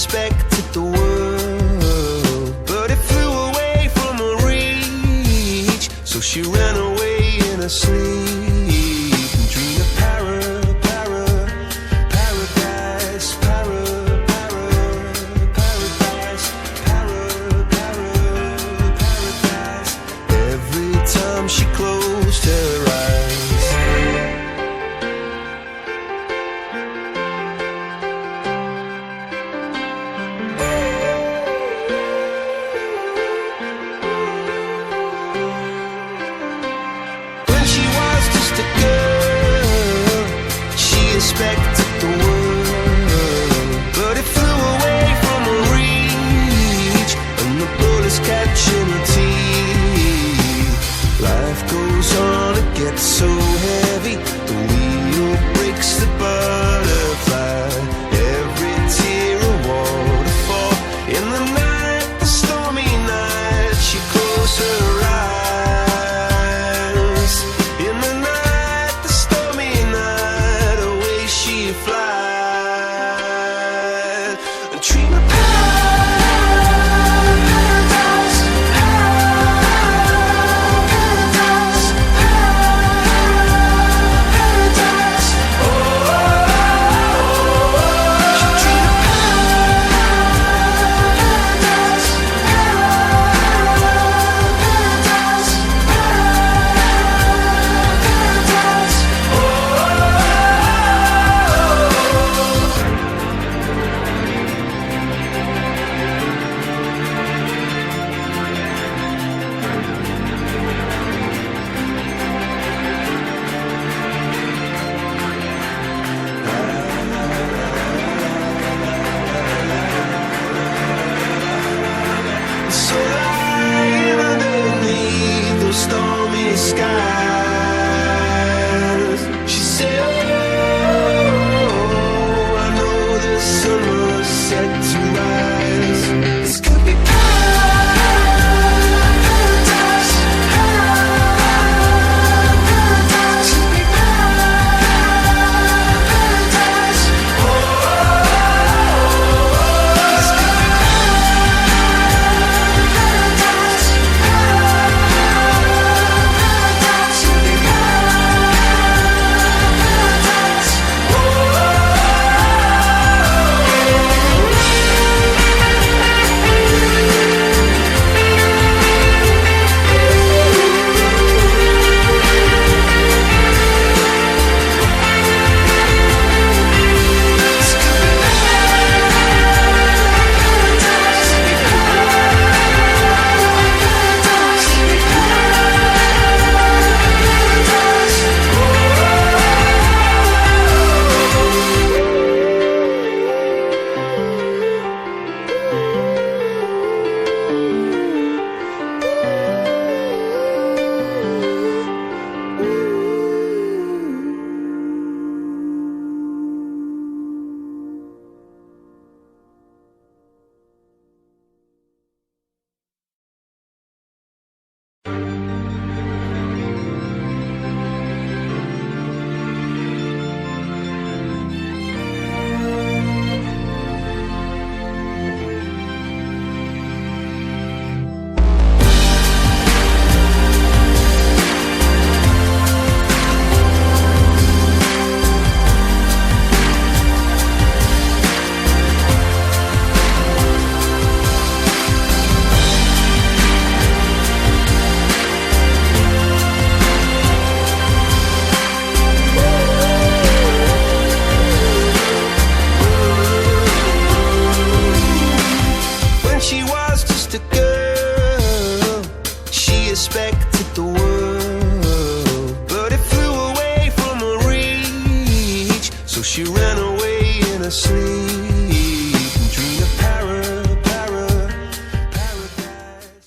expected the world, but it flew away from her reach. So she ran away in her sleep and dreamed of paradise, paradise. Every time she closed her eyes. Expected the world, but it flew away from her reach, and the bullets catching her teeth. Life goes on, it gets so heavy, the wheel breaks the butterfly. Every tear a waterfall. In the night, the stormy night, she closed her eyes. In the night, the stormy night, she flies and dream of paradise, paradise, paradise. Oh, she dream of paradise, paradise, paradise. So lying underneath those stormy skies, she said, oh, I know the sun was set to rise. This could be paradise, paradise, could be paradise. Oh, this could be expected the world, but it flew away from her reach. So she ran away in her sleep.